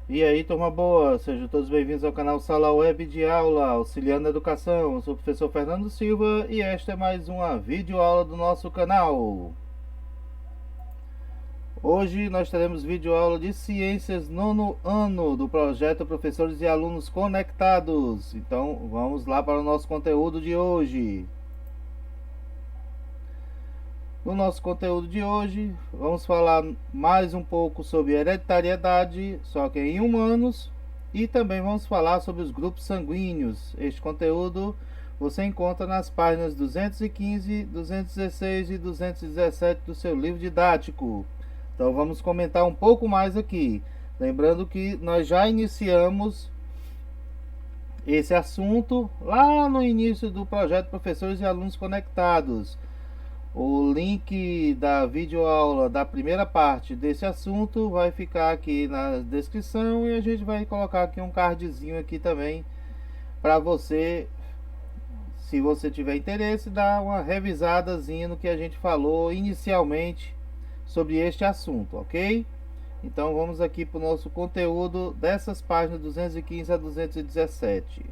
E aí, turma boa, sejam todos bem-vindos ao canal Sala Web de Aula, auxiliando a educação. Eu sou o professor Fernando Silva e esta é mais uma videoaula do nosso canal. Hoje nós teremos videoaula de Ciências nono ano do projeto Professores e Alunos Conectados. Então vamos lá para o nosso conteúdo de hoje. No nosso conteúdo de hoje, vamos falar mais um pouco sobre hereditariedade, só que em humanos, e também vamos falar sobre os grupos sanguíneos. Este conteúdo você encontra nas páginas 215, 216 e 217 do seu livro didático. Então vamos comentar um pouco mais aqui. Lembrando que nós já iniciamos esse assunto lá no início do projeto Professores e Alunos Conectados. O link da videoaula da primeira parte desse assunto vai ficar aqui na descrição e a gente vai colocar aqui um cardzinho aqui também para você, se você tiver interesse, dar uma revisadazinha no que a gente falou inicialmente sobre este assunto, ok? Então vamos aqui para o nosso conteúdo dessas páginas 215 a 217.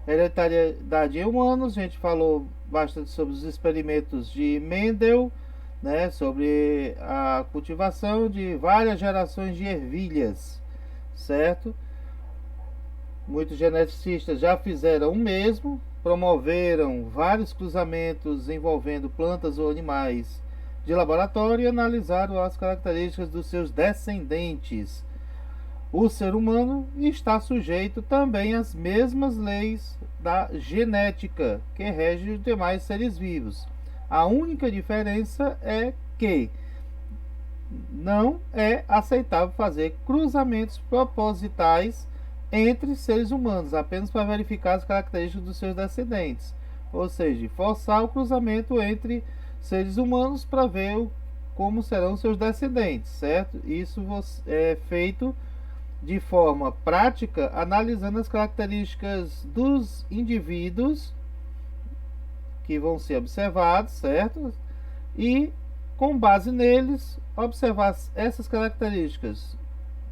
Hereditariedade em humanos, a gente falou bastante sobre os experimentos de Mendel, né, sobre a cultivação de várias gerações de ervilhas, certo? Muitos geneticistas já fizeram o mesmo, promoveram vários cruzamentos envolvendo plantas ou animais de laboratório e analisaram as características dos seus descendentes. O ser humano está sujeito também às mesmas leis da genética que regem os demais seres vivos. A única diferença é que não é aceitável fazer cruzamentos propositais entre seres humanos, apenas para verificar as características dos seus descendentes. Ou seja, forçar o cruzamento entre seres humanos para ver como serão seus descendentes, certo? Isso é feito de forma prática, analisando as características dos indivíduos que vão ser observados, certo? E, com base neles, observar essas características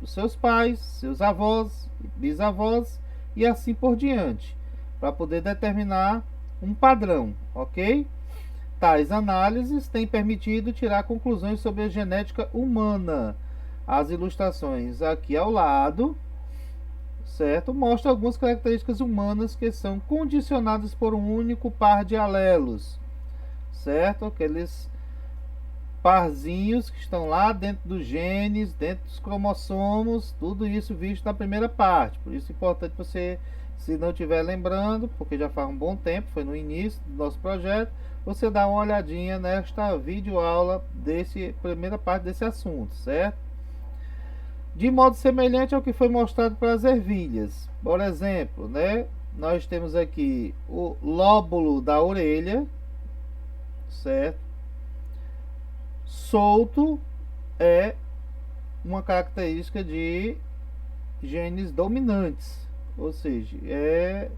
dos seus pais, seus avós, bisavós e assim por diante, para poder determinar um padrão, ok? Tais análises têm permitido tirar conclusões sobre a genética humana. As ilustrações aqui ao lado, certo? Mostra algumas características humanas que são condicionadas por um único par de alelos, certo? Aqueles parzinhos que estão lá dentro dos genes, dentro dos cromossomos, tudo isso visto na primeira parte. Por isso é importante você, se não estiver lembrando, porque já faz um bom tempo, foi no início do nosso projeto, você dá uma olhadinha nesta videoaula desse primeira parte desse assunto, certo? De modo semelhante ao que foi mostrado para as ervilhas. Por exemplo, né, nós temos aqui o lóbulo da orelha, certo? Solto é uma característica de genes dominantes, ou seja, é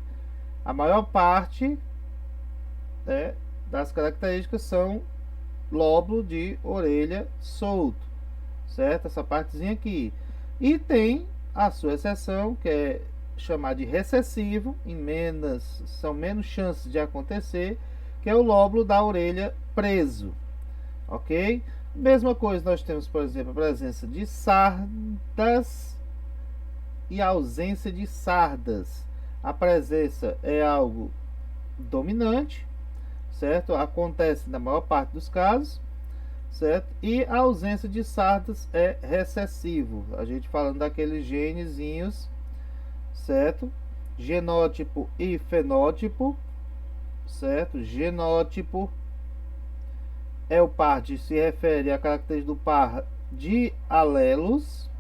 a maior parte, né, das características são lóbulo de orelha solto, certo? Essa partezinha aqui. E tem a sua exceção, que é chamar de recessivo, são menos chances de acontecer, que é o lóbulo da orelha preso, ok? Mesma coisa nós temos, por exemplo, a presença de sardas e a ausência de sardas. A presença é algo dominante, certo? Acontece na maior parte dos casos, certo? E a ausência de sardas é recessivo. A gente falando daqueles genezinhos, certo? Genótipo e fenótipo, certo? Genótipo é o par que se refere à característica do par de alelos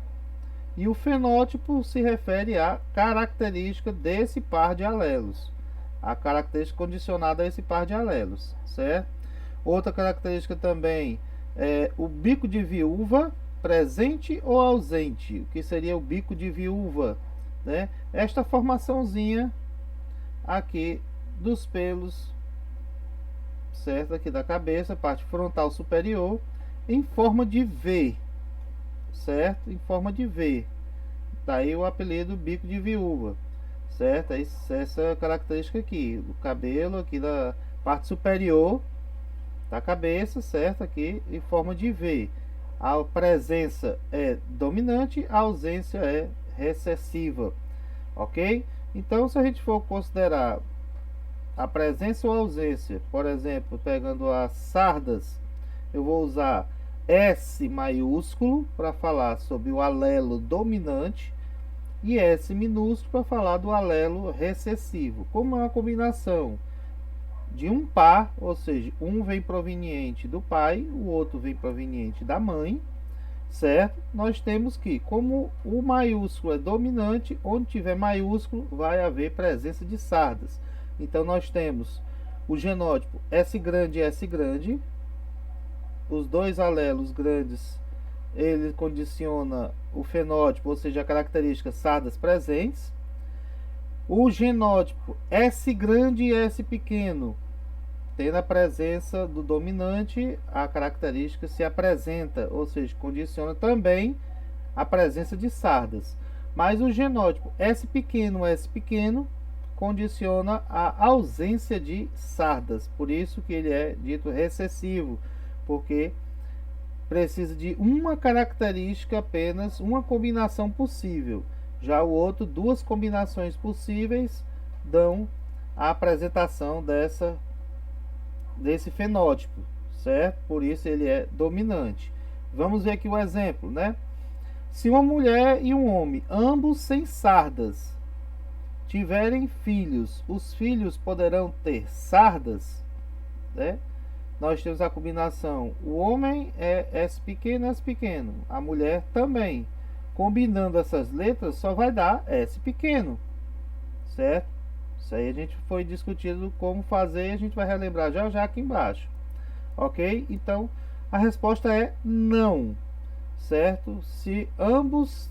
e o fenótipo se refere à característica desse par de alelos, a característica condicionada a esse par de alelos, certo? Outra característica também é o bico de viúva, presente ou ausente. O que seria o bico de viúva, né? Esta formaçãozinha aqui dos pelos, certo? Aqui da cabeça, parte frontal superior, em forma de V, certo? Em forma de V. Daí o apelido bico de viúva, certo? Essa característica aqui, o cabelo aqui da parte superior da cabeça, certo? Aqui em forma de V. A presença é dominante, a ausência é recessiva, ok? Então, se a gente for considerar a presença ou ausência, por exemplo, pegando as sardas, eu vou usar S maiúsculo para falar sobre o alelo dominante e S minúsculo para falar do alelo recessivo. Como é uma combinação de um par, ou seja, um vem proveniente do pai, o outro vem proveniente da mãe, certo? Nós temos que, como o maiúsculo é dominante, onde tiver maiúsculo vai haver presença de sardas. Então nós temos o genótipo S grande e S grande, os dois alelos grandes, ele condiciona o fenótipo, ou seja, a característica sardas presentes. O genótipo S grande e S pequeno, tendo a presença do dominante, a característica se apresenta, ou seja, condiciona também a presença de sardas. Mas o genótipo S pequeno, condiciona a ausência de sardas. Por isso que ele é dito recessivo, porque precisa de uma característica apenas, uma combinação possível. Já o outro, duas combinações possíveis dão a apresentação desse fenótipo, certo? Por isso ele é dominante. Vamos ver aqui o exemplo, né? Se uma mulher e um homem, ambos sem sardas, tiverem filhos, os filhos poderão ter sardas, né? Nós temos a combinação, o homem é S pequeno, a mulher também. Combinando essas letras só vai dar S pequeno, certo? Isso aí a gente foi discutido como fazer, a gente vai relembrar já já aqui embaixo, ok? Então a resposta é não, certo? Se ambos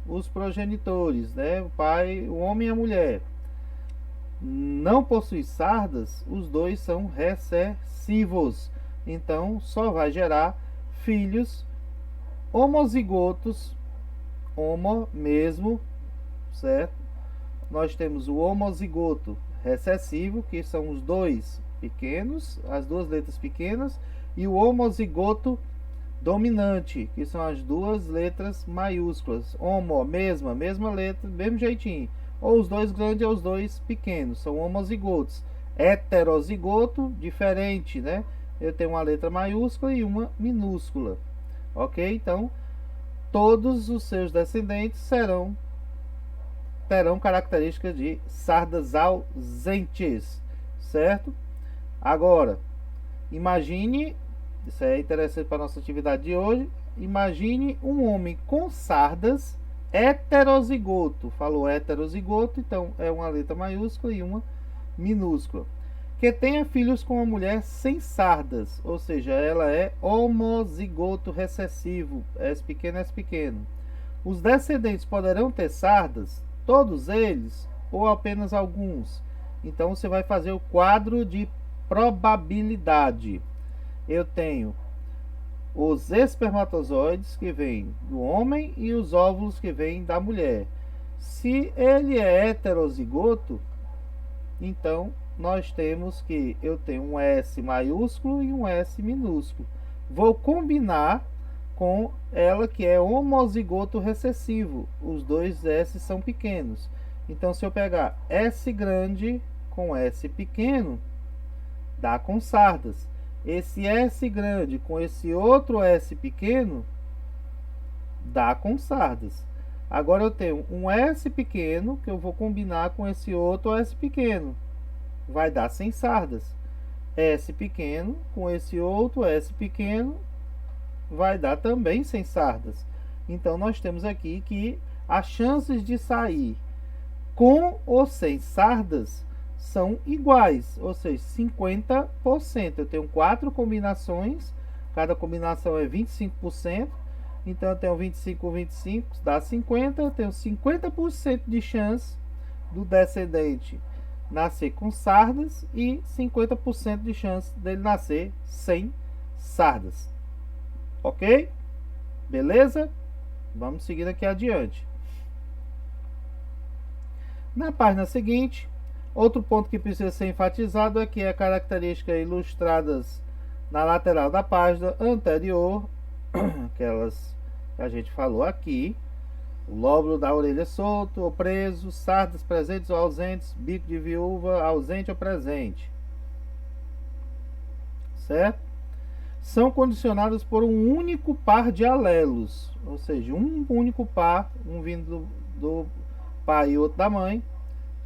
os progenitores, né, o pai, o homem e a mulher, não possuem sardas, os dois são recessivos. Então só vai gerar filhos homozigotos, homo mesmo, certo? Nós temos o homozigoto recessivo, que são os dois pequenos, as duas letras pequenas, e o homozigoto dominante, que são as duas letras maiúsculas. Homo, mesma letra, mesmo jeitinho. Ou os dois grandes ou os dois pequenos, são homozigotos. Heterozigoto, diferente, né? Eu tenho uma letra maiúscula e uma minúscula. Ok? Então, todos os seus descendentes terão características de sardas ausentes, certo? Agora, imagine, isso é interessante para a nossa atividade de hoje, imagine um homem com sardas heterozigoto. Falou heterozigoto, então é uma letra maiúscula e uma minúscula. Que tenha filhos com uma mulher sem sardas, ou seja, ela é homozigoto recessivo, S pequeno. Os descendentes poderão ter sardas, todos eles ou apenas alguns. Então você vai fazer o quadro de probabilidade. Eu tenho os espermatozoides que vêm do homem e os óvulos que vêm da mulher. Se ele é heterozigoto, então nós temos que eu tenho um S maiúsculo e um S minúsculo. Vou combinar com ela que é homozigoto recessivo. Os dois S são pequenos. Então se eu pegar S grande com S pequeno, dá com sardas. Esse S grande com esse outro S pequeno, dá com sardas. Agora eu tenho um S pequeno que eu vou combinar com esse outro S pequeno, vai dar sem sardas. S pequeno com esse outro S pequeno vai dar também sem sardas. Então nós temos aqui que as chances de sair com ou sem sardas são iguais, ou seja, 50%. Eu tenho 4 combinações, cada combinação é 25%. Então eu tenho 25 com 25, dá 50. Eu tenho 50% de chance do descendente nascer com sardas e 50% de chance dele nascer sem sardas. Ok? Beleza? Vamos seguir aqui adiante. Na página seguinte, outro ponto que precisa ser enfatizado é que a característica ilustradas na lateral da página anterior, aquelas que a gente falou aqui, o lóbulo da orelha solto ou preso, sardas presentes ou ausentes, bico de viúva ausente ou presente, certo? São condicionados por um único par de alelos, ou seja, um único par, um vindo do pai e outro da mãe,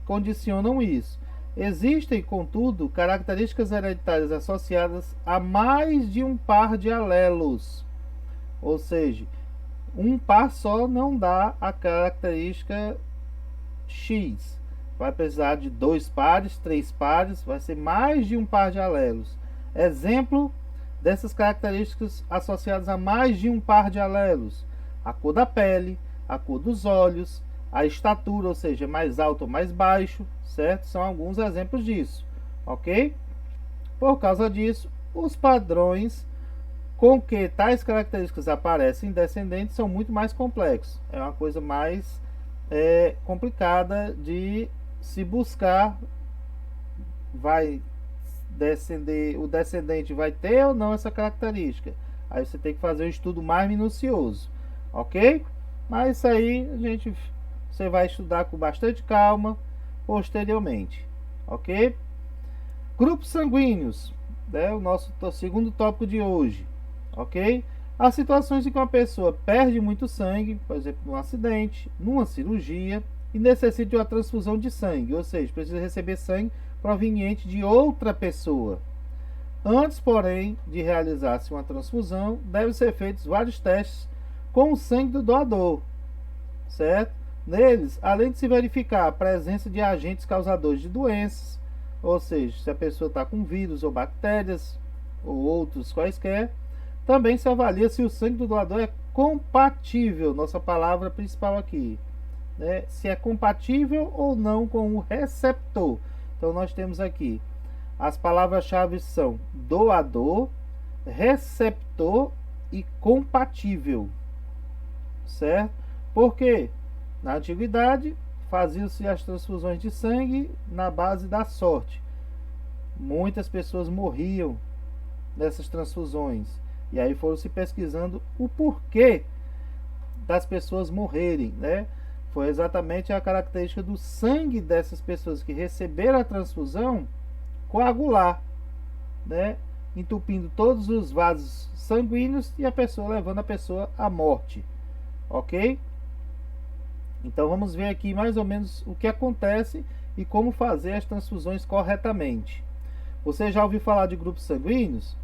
condicionam isso. Existem, contudo, características hereditárias associadas a mais de um par de alelos, ou seja, um par só não dá a característica X. Vai precisar de 2 pares, 3 pares, vai ser mais de um par de alelos. Exemplo dessas características associadas a mais de um par de alelos: a cor da pele, a cor dos olhos, a estatura, ou seja, mais alto ou mais baixo, certo? São alguns exemplos disso, ok? Por causa disso, os padrões com que tais características aparecem em descendentes são muito mais complexos. É uma coisa mais complicada de se buscar. Vai descender, o descendente vai ter ou não essa característica. Aí você tem que fazer um estudo mais minucioso, ok? Mas isso aí você vai estudar com bastante calma posteriormente, ok? Grupos sanguíneos, né? O nosso segundo tópico de hoje, ok? As situações em que uma pessoa perde muito sangue, por exemplo, num acidente, numa cirurgia, e necessita de uma transfusão de sangue, ou seja, precisa receber sangue proveniente de outra pessoa. Antes, porém, de realizar-se uma transfusão, devem ser feitos vários testes com o sangue do doador, certo? Neles, além de se verificar a presença de agentes causadores de doenças, ou seja, se a pessoa está com vírus ou bactérias ou outros quaisquer, também se avalia se o sangue do doador é compatível, nossa palavra principal aqui, né? Se é compatível ou não com o receptor. Então nós temos aqui as palavras-chave são doador, receptor e compatível, certo? Porque na antiguidade faziam-se as transfusões de sangue na base da sorte. Muitas pessoas morriam nessas transfusões. E aí foram se pesquisando o porquê das pessoas morrerem, né? Foi exatamente a característica do sangue dessas pessoas que receberam a transfusão coagular, né? Entupindo todos os vasos sanguíneos e a pessoa levando a pessoa à morte, ok? Então vamos ver aqui mais ou menos o que acontece e como fazer as transfusões corretamente. Você já ouviu falar de grupos sanguíneos?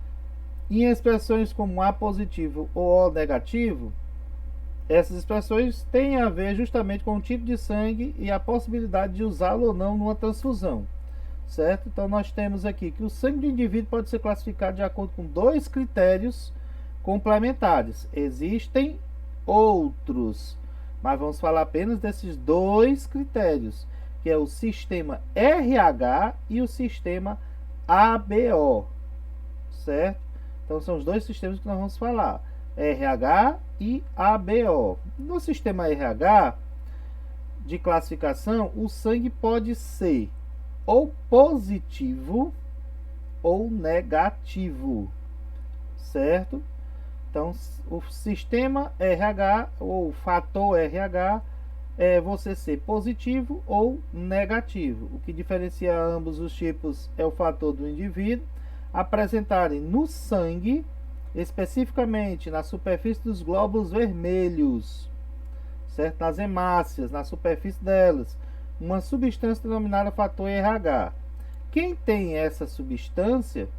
Em expressões como A positivo ou O negativo, essas expressões têm a ver justamente com o tipo de sangue e a possibilidade de usá-lo ou não numa transfusão, certo? Então nós temos aqui que o sangue do indivíduo pode ser classificado de acordo com 2 critérios complementares. Existem outros, mas vamos falar apenas desses 2 critérios, que é o sistema RH e o sistema ABO, certo? Então são os 2 sistemas que nós vamos falar, RH e ABO. No sistema RH de classificação, o sangue pode ser ou positivo ou negativo, certo? Então o sistema RH ou o fator RH é você ser positivo ou negativo. O que diferencia ambos os tipos é o fator do indivíduo apresentarem no sangue, especificamente na superfície dos glóbulos vermelhos, certo? Nas hemácias, na superfície delas, uma substância denominada fator RH. Quem tem essa substância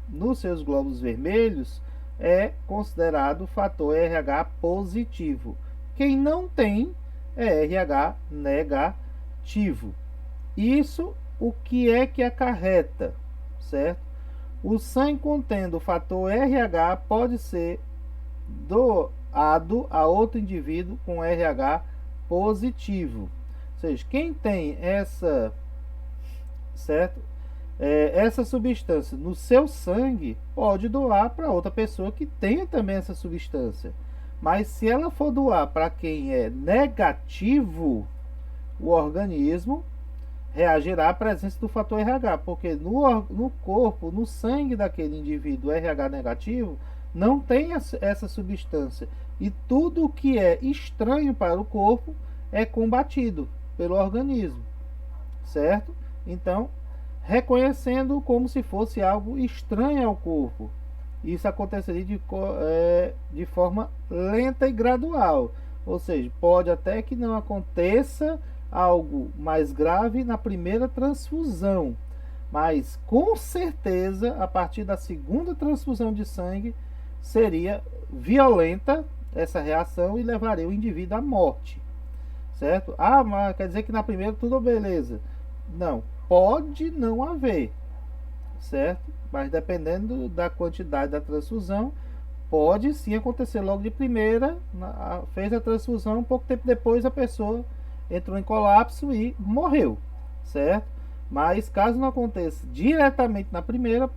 nos seus glóbulos vermelhos é considerado fator RH positivo. Quem não tem é RH negativo. Isso o que é que acarreta, certo? O sangue contendo o fator RH pode ser doado a outro indivíduo com RH positivo. Ou seja, quem tem essa, certo? essa substância no seu sangue, pode doar para outra pessoa que tenha também essa substância. Mas se ela for doar para quem é negativo, o organismo reagirá à presença do fator RH, porque no corpo, no sangue daquele indivíduo RH negativo, não tem essa substância. E tudo que é estranho para o corpo é combatido pelo organismo, certo? Então, reconhecendo como se fosse algo estranho ao corpo. Isso aconteceria de forma lenta e gradual. Ou seja, pode até que não aconteça algo mais grave na primeira transfusão, mas com certeza a partir da segunda transfusão de sangue seria violenta essa reação e levaria o indivíduo à morte, certo? Ah, mas quer dizer que na primeira tudo beleza? Não, pode não haver, certo? Mas dependendo da quantidade da transfusão, pode sim acontecer logo de primeira, fez a transfusão, um pouco tempo depois a pessoa entrou em colapso e morreu, certo? Mas caso não aconteça diretamente na primeira,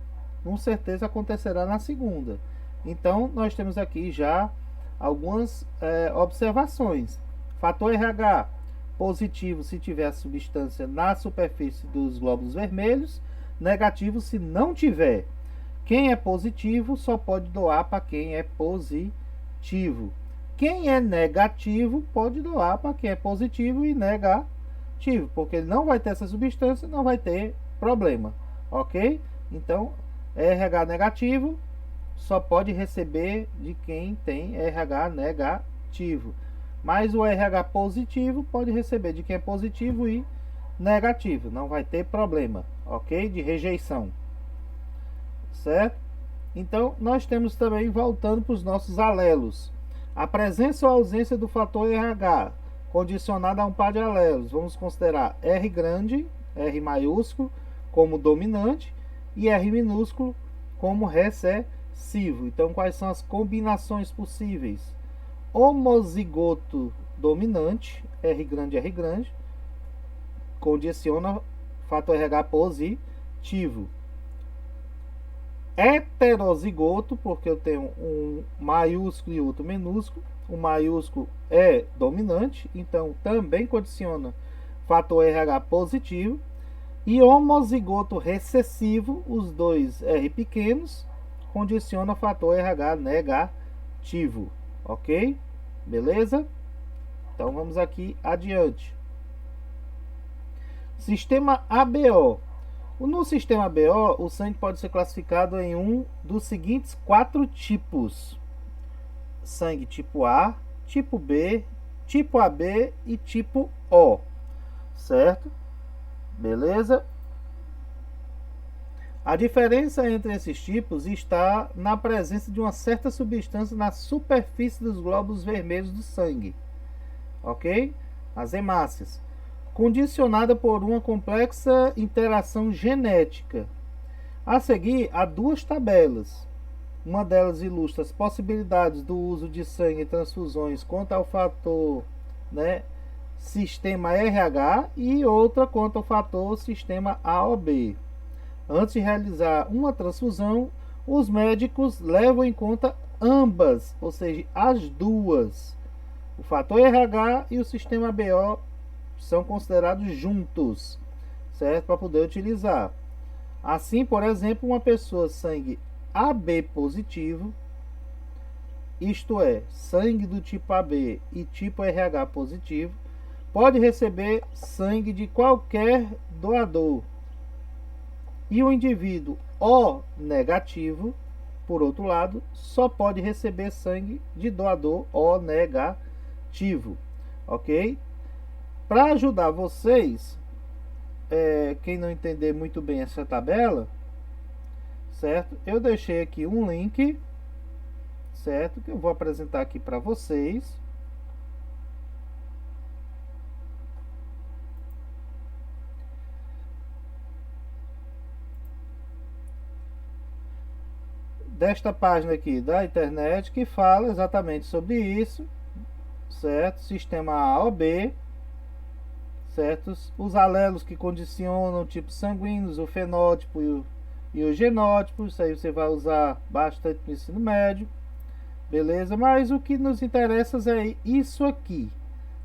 com certeza acontecerá na segunda. Então nós temos aqui já algumas observações. Fator RH positivo se tiver a substância na superfície dos glóbulos vermelhos, negativo se não tiver. Quem é positivo só pode doar para quem é positivo. Quem é negativo pode doar para quem é positivo e negativo, porque ele não vai ter essa substância, não vai ter problema, ok? Então, RH negativo só pode receber de quem tem RH negativo. Mas o RH positivo pode receber de quem é positivo e negativo, não vai ter problema, ok? De rejeição, certo? Então, nós temos também, voltando para os nossos alelos, a presença ou ausência do fator RH, condicionada a um par de alelos. Vamos considerar R grande, R maiúsculo, como dominante, e R minúsculo como recessivo. Então, quais são as combinações possíveis? Homozigoto dominante, R grande, condiciona fator RH positivo. Heterozigoto, porque eu tenho um maiúsculo e outro minúsculo. O maiúsculo é dominante, então também condiciona fator RH positivo. E homozigoto recessivo, os dois R pequenos, condiciona fator RH negativo. Ok? Beleza? Então vamos aqui adiante. Sistema ABO. No sistema ABO, o sangue pode ser classificado em um dos seguintes 4 tipos: sangue tipo A, tipo B, tipo AB e tipo O, certo? Beleza? A diferença entre esses tipos está na presença de uma certa substância na superfície dos glóbulos vermelhos do sangue, ok? As hemácias, condicionada por uma complexa interação genética. A seguir, há 2 tabelas. Uma delas ilustra as possibilidades do uso de sangue e transfusões quanto ao fator, sistema RH, e outra quanto ao fator sistema A ou B. Antes de realizar uma transfusão, os médicos levam em conta ambas, ou seja, as duas. O fator RH e o sistema BO são considerados juntos, certo? Para poder utilizar. Assim, por exemplo, uma pessoa sangue AB positivo, isto é, sangue do tipo AB e tipo RH positivo, pode receber sangue de qualquer doador. E o indivíduo O negativo, por outro lado, só pode receber sangue de doador O negativo, ok? Para ajudar vocês, quem não entender muito bem essa tabela, certo? Eu deixei aqui um link, certo? Que eu vou apresentar aqui para vocês. Desta página aqui da internet, que fala exatamente sobre isso, certo? Sistema A ou B, certos? Os alelos que condicionam tipos sanguíneos, o fenótipo e o genótipo, isso aí você vai usar bastante no ensino médio, beleza? Mas o que nos interessa é isso aqui,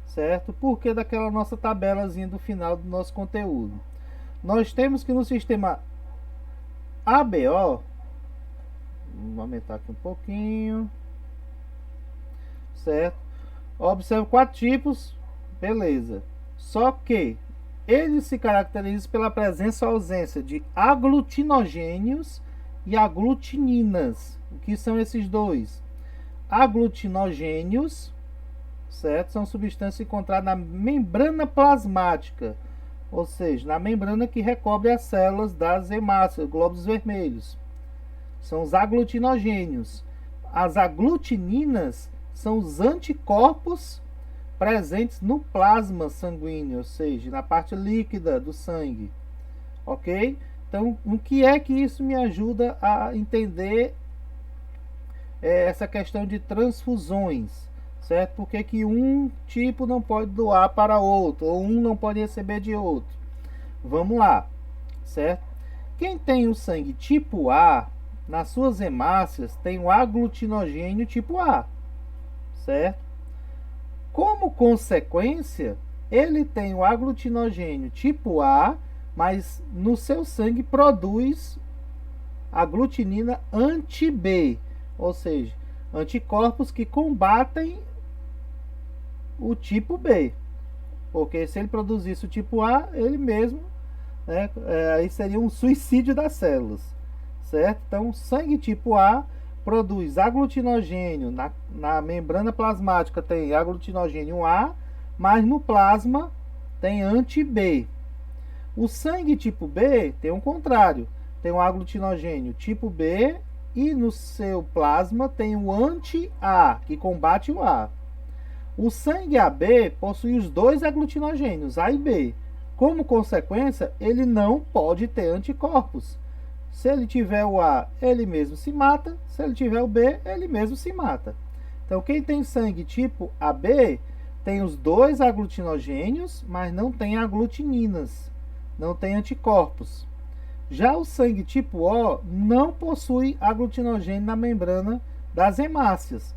certo? Porque daquela nossa tabelazinha do final do nosso conteúdo. Nós temos que no sistema ABO, vamos aumentar aqui um pouquinho, certo? Observe 4 tipos, beleza. Só que eles se caracterizam pela presença ou ausência de aglutinogênios e aglutininas. O que são esses dois? Aglutinogênios, certo? São substâncias encontradas na membrana plasmática, ou seja, na membrana que recobre as células das hemácias, glóbulos vermelhos. São os aglutinogênios. As aglutininas são os anticorpos presentes no plasma sanguíneo, ou seja, na parte líquida do sangue, ok? Então, o que é que isso me ajuda a entender essa questão de transfusões, certo? Porque que um tipo não pode doar para outro, ou um não pode receber de outro. Vamos lá, certo? Quem tem o sangue tipo A, nas suas hemácias, tem o aglutinogênio tipo A, certo? Como consequência, ele tem o aglutinogênio tipo A, mas no seu sangue produz aglutinina anti-B, ou seja, anticorpos que combatem o tipo B. Porque se ele produzisse o tipo A, ele mesmo, né, aí seria um suicídio das células, certo? Então, sangue tipo A produz aglutinogênio, na membrana plasmática tem aglutinogênio A, mas no plasma tem anti-B. O sangue tipo B tem o contrário, tem o aglutinogênio tipo B e no seu plasma tem o anti-A, que combate o A. O sangue AB possui os dois aglutinogênios, A e B. Como consequência, ele não pode ter anticorpos. Se ele tiver o A, ele mesmo se mata. Se ele tiver o B, ele mesmo se mata. Então, quem tem sangue tipo AB tem os dois aglutinogênios, mas não tem aglutininas, não tem anticorpos. Já o sangue tipo O não possui aglutinogênio na membrana das hemácias.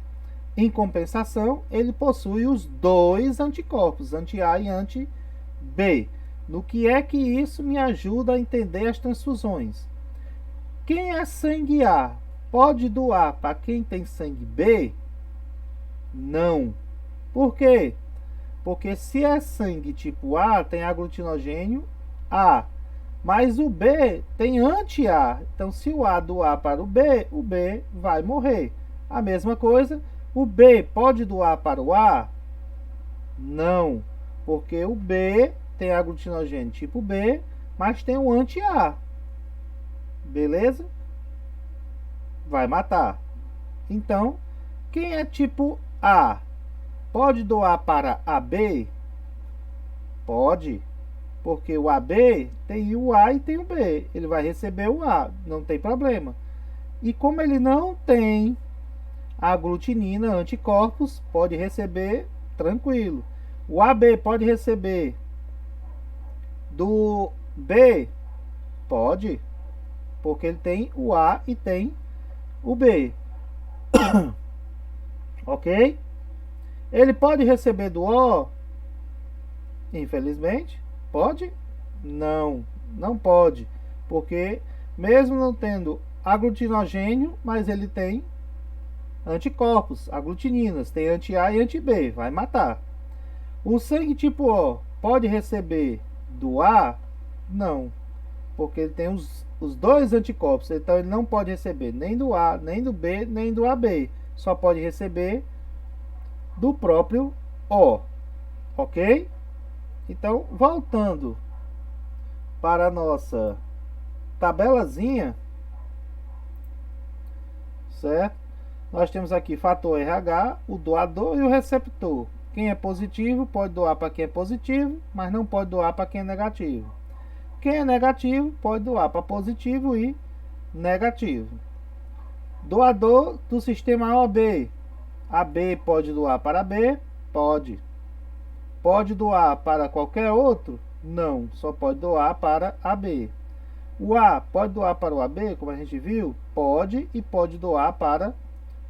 Em compensação, ele possui os dois anticorpos, anti-A e anti-B. No que é que isso me ajuda a entender as transfusões? Quem é sangue A pode doar para quem tem sangue B? Não. Por quê? Porque se é sangue tipo A, tem aglutinogênio A, mas o B tem anti-A. Então, se o A doar para o B vai morrer. A mesma coisa, o B pode doar para o A? Não, porque o B tem aglutinogênio tipo B, mas tem o anti-A. Beleza? Vai matar. Então, quem é tipo A pode doar para AB? Pode, porque o AB tem o A e tem o B. Ele vai receber o A, não tem problema. E como ele não tem aglutinina, anticorpos, pode receber tranquilo. O AB pode receber do B? Pode, porque ele tem o A e tem o B. Ok? Ele pode receber do O? Infelizmente. Pode? Não, não pode. Porque mesmo não tendo aglutinogênio, mas ele tem anticorpos, aglutininas, tem anti-A e anti-B, vai matar. O sangue tipo O pode receber do A? Não, porque ele tem os dois anticorpos, então ele não pode receber nem do A, nem do B, nem do AB. Só pode receber do próprio O, ok? Então, voltando para a nossa tabelazinha, certo? Nós temos aqui fator RH, o doador e o receptor. Quem é positivo pode doar para quem é positivo, mas não pode doar para quem é negativo. Quem é negativo pode doar para positivo e negativo. Doador do sistema OB. AB pode doar para B? Pode. pode doar para qualquer outro? Não, só pode doar para AB. O A pode doar para o AB, como a gente viu? Pode, e pode doar para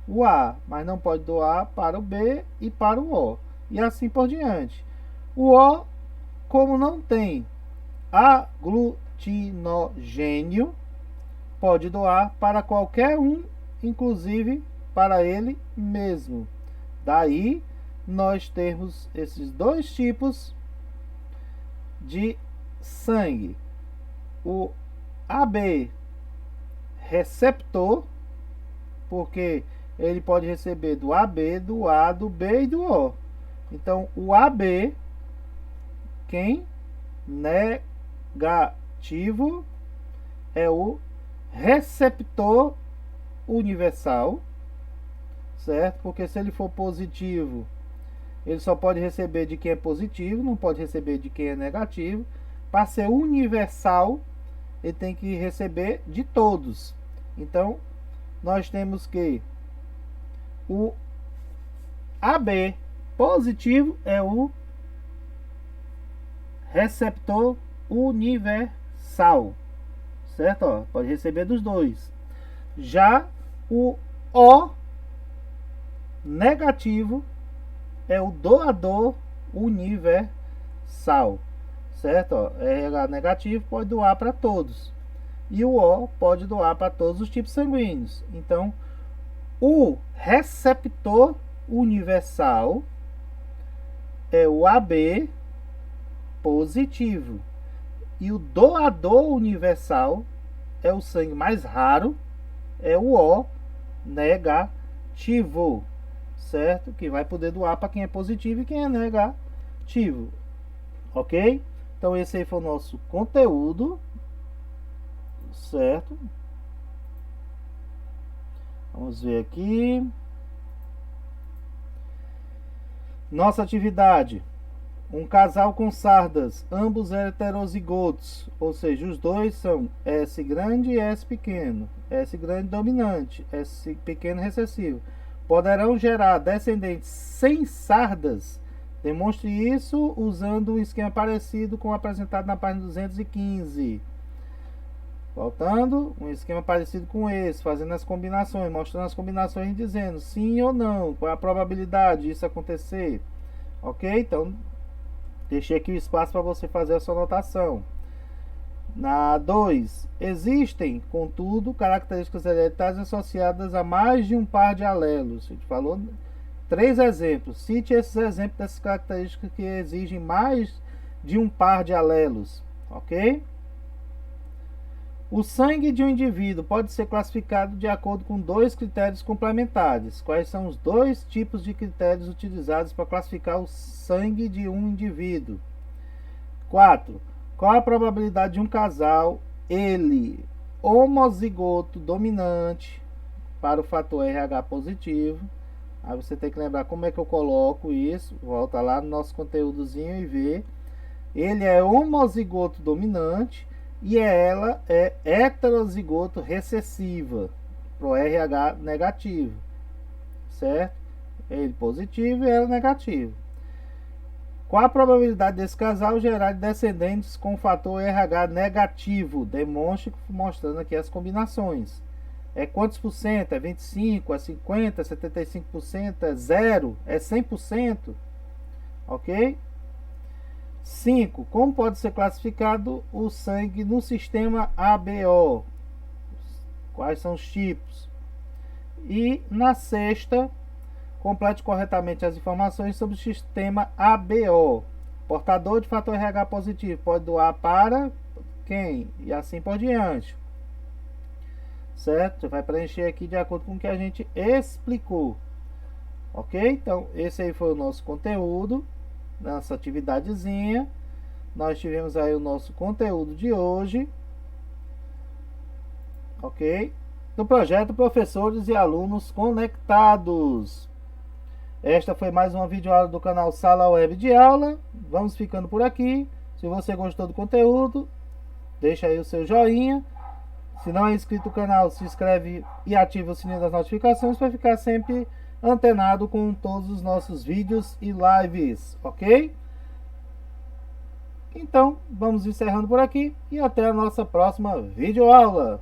o A, mas não pode doar para o B e para o O. E assim por diante. O O, como não tem aglutinogênio, pode doar para qualquer um, inclusive para ele mesmo. Daí nós temos esses dois tipos de sangue. O AB receptor, porque ele pode receber do AB, do A, do B e do O. Então, o AB, quem? Negativo, é o receptor universal, certo? Porque se ele for positivo, ele só pode receber de quem é positivo, não pode receber de quem é negativo. Para ser universal, ele tem que receber de todos. Então, nós temos que o AB positivo é o receptor universal, certo? Ó, pode receber dos dois. Já o O negativo é o doador universal, certo? Ó, RH negativo pode doar para todos. E o O pode doar para todos os tipos sanguíneos. Então, o receptor universal é o AB positivo. E o doador universal é o sangue mais raro, é o O negativo, certo? Que vai poder doar para quem é positivo e quem é negativo, ok? Então esse aí foi o nosso conteúdo, certo? Vamos ver aqui. Nossa atividade: um casal com sardas, ambos heterozigotos, ou seja, os dois são S grande e S pequeno. S grande dominante, S pequeno recessivo. Poderão gerar descendentes sem sardas. Demonstre isso usando um esquema parecido com o apresentado na página 215. Voltando, um esquema parecido com esse, fazendo as combinações, mostrando as combinações e dizendo sim ou não, qual é a probabilidade disso acontecer. Ok? Então, deixei aqui o espaço para você fazer a sua anotação. Na 2, existem, contudo, características hereditárias associadas a mais de um par de alelos. A gente falou 3 exemplos. Cite esses exemplos dessas características que exigem mais de um par de alelos. Ok? O sangue de um indivíduo pode ser classificado de acordo com 2 critérios complementares. Quais são os 2 tipos de critérios utilizados para classificar o sangue de um indivíduo? 4. Qual a probabilidade de um casal, ele homozigoto dominante, para o fator RH positivo? Aí você tem que lembrar como é que eu coloco isso. Volta lá no nosso conteúdozinho e vê. Ele é homozigoto dominante e ela é heterozigoto recessiva, pro RH negativo, certo? Ele positivo e ela negativo. Qual a probabilidade desse casal gerar descendentes com fator RH negativo? Demonstre mostrando aqui as combinações. É quantos por cento? É 25%? É 50%? É 75%? É 0%? É 100%? Ok? 5. Como pode ser classificado o sangue no sistema ABO? Quais são os tipos? E na 6ª, complete corretamente as informações sobre o sistema ABO. Portador de fator RH positivo pode doar para quem? E assim por diante. Certo? Você vai preencher aqui de acordo com o que a gente explicou. Ok? Então, esse aí foi o nosso conteúdo, nossa atividadezinha. Nós tivemos aí o nosso conteúdo de hoje. Ok? Do projeto Professores e Alunos Conectados. Esta foi mais uma videoaula do canal Sala Web de Aula. Vamos ficando por aqui. Se você gostou do conteúdo, deixa aí o seu joinha. Se não é inscrito no canal, se inscreve e ativa o sininho das notificações para ficar sempre antenado com todos os nossos vídeos e lives, ok? Então, vamos encerrando por aqui e até a nossa próxima videoaula.